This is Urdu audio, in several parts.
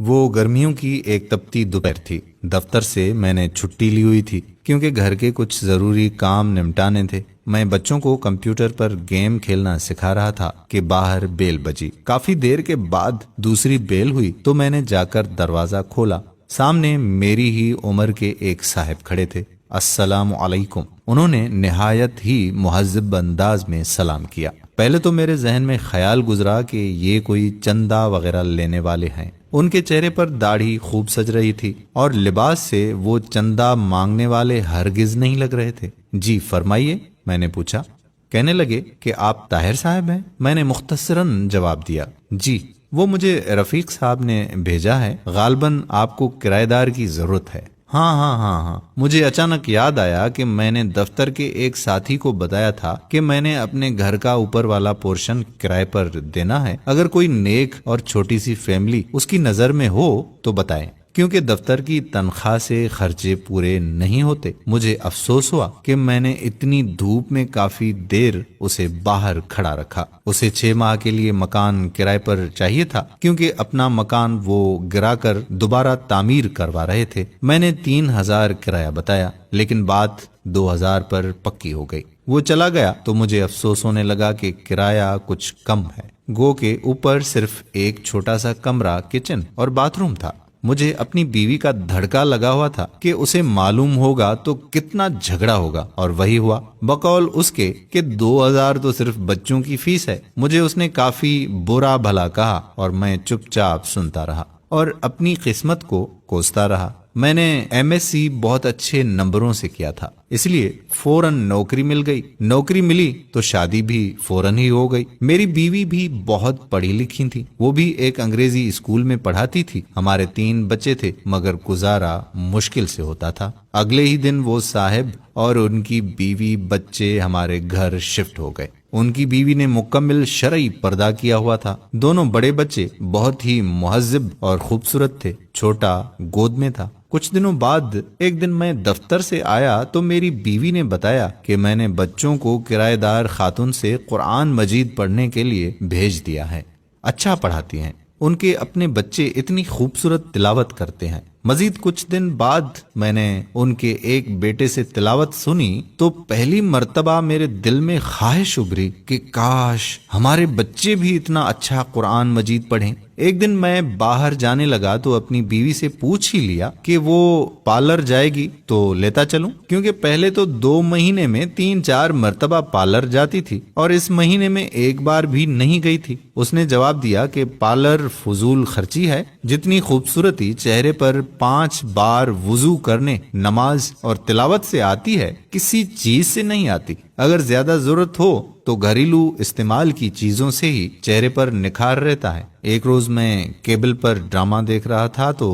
وہ گرمیوں کی ایک تپتی دوپہر تھی۔ دفتر سے میں نے چھٹی لی ہوئی تھی کیونکہ گھر کے کچھ ضروری کام نمٹانے تھے۔ میں بچوں کو کمپیوٹر پر گیم کھیلنا سکھا رہا تھا کہ باہر بیل بجی۔ کافی دیر کے بعد دوسری بیل ہوئی تو میں نے جا کر دروازہ کھولا۔ سامنے میری ہی عمر کے ایک صاحب کھڑے تھے۔ السلام علیکم، انہوں نے نہایت ہی مہذب انداز میں سلام کیا۔ پہلے تو میرے ذہن میں خیال گزرا کہ یہ کوئی چندہ وغیرہ لینے والے ہیں۔ ان کے چہرے پر داڑھی خوب سج رہی تھی اور لباس سے وہ چندہ مانگنے والے ہرگز نہیں لگ رہے تھے۔ جی فرمائیے، میں نے پوچھا۔ کہنے لگے کہ آپ طاہر صاحب ہیں؟ میں نے مختصراً جواب دیا، جی، وہ مجھے رفیق صاحب نے بھیجا ہے، غالباً آپ کو کرایہ دار کی ضرورت ہے۔ ہاں، مجھے اچانک یاد آیا کہ میں نے دفتر کے ایک ساتھی کو بتایا تھا کہ میں نے اپنے گھر کا اوپر والا پورشن کرائے پر دینا ہے۔ اگر کوئی نیک اور چھوٹی سی فیملی اس کی نظر میں ہو تو بتائیں، کیونکہ دفتر کی تنخواہ سے خرچے پورے نہیں ہوتے۔ مجھے افسوس ہوا کہ میں نے اتنی دھوپ میں کافی دیر اسے باہر کھڑا رکھا۔ اسے 6 ماہ کے لیے مکان کرائے پر چاہیے تھا کیونکہ اپنا مکان وہ گرا کر دوبارہ تعمیر کروا رہے تھے۔ میں نے 3000 کرایہ بتایا، لیکن بات 2000 پر پکی ہو گئی۔ وہ چلا گیا تو مجھے افسوس ہونے لگا کہ کرایہ کچھ کم ہے، گو کہ اوپر صرف ایک چھوٹا سا کمرہ، کچن اور باتھ روم تھا۔ مجھے اپنی بیوی کا دھڑکا لگا ہوا تھا کہ اسے معلوم ہوگا تو کتنا جھگڑا ہوگا، اور وہی ہوا۔ بقول اس کے کہ 2000 تو صرف بچوں کی فیس ہے۔ مجھے اس نے کافی برا بھلا کہا اور میں چپ چاپ سنتا رہا اور اپنی قسمت کو کوستا رہا۔ میں نے ایم ایس سی بہت اچھے نمبروں سے کیا تھا، اس لیے فوراً نوکری مل گئی۔ نوکری ملی تو شادی بھی فوراً ہی ہو گئی۔ میری بیوی بھی بہت پڑھی لکھی تھی، وہ بھی ایک انگریزی اسکول میں پڑھاتی تھی۔ ہمارے 3 بچے تھے، مگر گزارا مشکل سے ہوتا تھا۔ اگلے ہی دن وہ صاحب اور ان کی بیوی بچے ہمارے گھر شفٹ ہو گئے۔ ان کی بیوی نے مکمل شرعی پردہ کیا ہوا تھا۔ دونوں بڑے بچے بہت ہی مہذب اور خوبصورت تھے، چھوٹا گود میں تھا۔ کچھ دنوں بعد ایک دن میں دفتر سے آیا تو میری بیوی نے بتایا کہ میں نے بچوں کو کرایہ دار خاتون سے قرآن مجید پڑھنے کے لیے بھیج دیا ہے۔ اچھا پڑھاتی ہیں، ان کے اپنے بچے اتنی خوبصورت تلاوت کرتے ہیں۔ مزید کچھ دن بعد میں نے ان کے ایک بیٹے سے تلاوت سنی تو پہلی مرتبہ میرے دل میں خواہش ابھری کہ کاش ہمارے بچے بھی اتنا اچھا قرآن مجید پڑھیں۔ ایک دن میں باہر جانے لگا تو اپنی بیوی سے پوچھ ہی لیا کہ وہ پارلر جائے گی تو لیتا چلوں، کیونکہ پہلے تو 2 مہینے میں 3-4 مرتبہ پارلر جاتی تھی اور اس مہینے میں ایک بار بھی نہیں گئی تھی۔ اس نے جواب دیا کہ پارلر فضول خرچی ہے، جتنی خوبصورتی چہرے پر 5 بار وضو کرنے، نماز اور تلاوت سے آتی ہے کسی چیز سے نہیں آتی۔ اگر زیادہ ضرورت ہو تو گھریلو استعمال کی چیزوں سے ہی چہرے پر نکھار رہتا ہے۔ ایک روز میں کیبل پر ڈرامہ دیکھ رہا تھا تو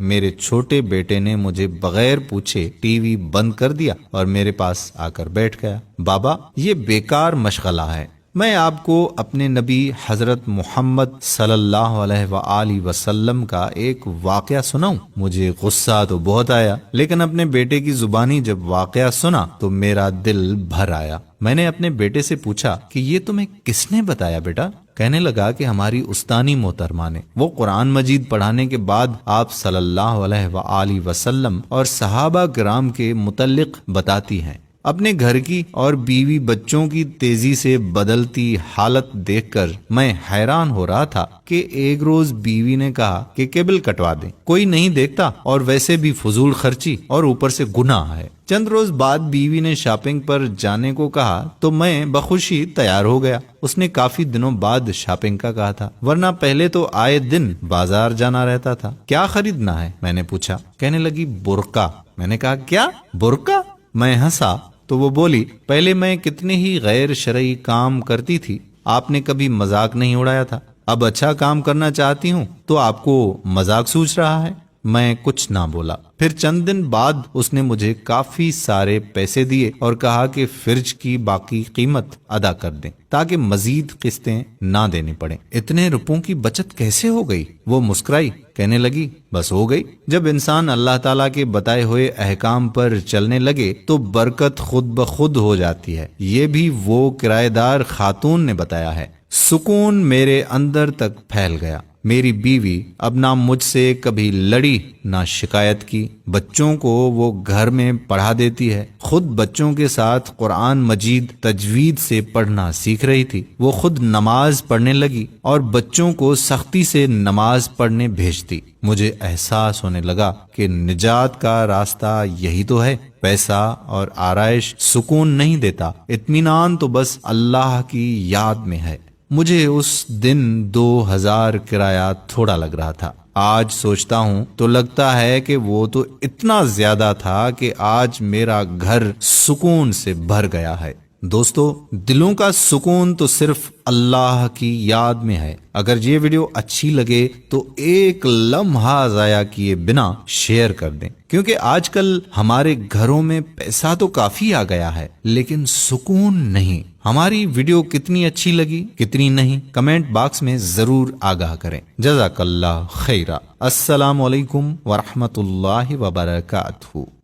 میرے چھوٹے بیٹے نے مجھے بغیر پوچھے ٹی وی بند کر دیا اور میرے پاس آ کر بیٹھ گیا۔ بابا، یہ بیکار مشغلہ ہے، میں آپ کو اپنے نبی حضرت محمد صلی اللہ علیہ وآلہ وسلم کا ایک واقعہ سناؤں؟ مجھے غصہ تو بہت آیا، لیکن اپنے بیٹے کی زبانی جب واقعہ سنا تو میرا دل بھر آیا۔ میں نے اپنے بیٹے سے پوچھا کہ یہ تمہیں کس نے بتایا بیٹا؟ کہنے لگا کہ ہماری استانی محترمہ نے۔ وہ قرآن مجید پڑھانے کے بعد آپ صلی اللہ علیہ وآلہ وسلم اور صحابہ کرام کے متعلق بتاتی ہیں۔ اپنے گھر کی اور بیوی بچوں کی تیزی سے بدلتی حالت دیکھ کر میں حیران ہو رہا تھا کہ ایک روز بیوی نے کہا کہ کیبل کٹوا دیں، کوئی نہیں دیکھتا اور ویسے بھی فضول خرچی اور اوپر سے گناہ ہے۔ چند روز بعد بیوی نے شاپنگ پر جانے کو کہا تو میں بخوشی تیار ہو گیا۔ اس نے کافی دنوں بعد شاپنگ کا کہا تھا، ورنہ پہلے تو آئے دن بازار جانا رہتا تھا۔ کیا خریدنا ہے؟ میں نے پوچھا۔ کہنے لگی برقع۔ میں نے کہا کیا برقع؟ میں ہنسا تو وہ بولی، پہلے میں کتنے ہی غیر شرعی کام کرتی تھی، آپ نے کبھی مذاق نہیں اڑایا تھا، اب اچھا کام کرنا چاہتی ہوں تو آپ کو مذاق سوچ رہا ہے۔ میں کچھ نہ بولا۔ پھر چند دن بعد اس نے مجھے کافی سارے پیسے دیے اور کہا کہ فرج کی باقی قیمت ادا کر دیں تاکہ مزید قسطیں نہ دینی پڑیں۔ اتنے روپوں کی بچت کیسے ہو گئی؟ وہ مسکرائی، کہنے لگی بس ہو گئی۔ جب انسان اللہ تعالیٰ کے بتائے ہوئے احکام پر چلنے لگے تو برکت خود بخود ہو جاتی ہے۔ یہ بھی وہ کرایہ دار خاتون نے بتایا ہے۔ سکون میرے اندر تک پھیل گیا۔ میری بیوی اب نہ مجھ سے کبھی لڑی نہ شکایت کی، بچوں کو وہ گھر میں پڑھا دیتی ہے، خود بچوں کے ساتھ قرآن مجید تجوید سے پڑھنا سیکھ رہی تھی، وہ خود نماز پڑھنے لگی اور بچوں کو سختی سے نماز پڑھنے بھیجتی۔ مجھے احساس ہونے لگا کہ نجات کا راستہ یہی تو ہے۔ پیسہ اور آرائش سکون نہیں دیتا، اطمینان تو بس اللہ کی یاد میں ہے۔ مجھے اس دن 2000 کرایہ تھوڑا لگ رہا تھا، آج سوچتا ہوں تو لگتا ہے کہ وہ تو اتنا زیادہ تھا کہ آج میرا گھر سکون سے بھر گیا ہے۔ دوستو، دلوں کا سکون تو صرف اللہ کی یاد میں ہے۔ اگر یہ ویڈیو اچھی لگے تو ایک لمحہ ضائع کیے بنا شیئر کر دیں، کیونکہ آج کل ہمارے گھروں میں پیسہ تو کافی آ گیا ہے لیکن سکون نہیں۔ ہماری ویڈیو کتنی اچھی لگی کتنی نہیں کمنٹ باکس میں ضرور آگاہ کریں۔ جزاک اللہ خیرہ۔ السلام علیکم ورحمۃ اللہ وبرکاتہ۔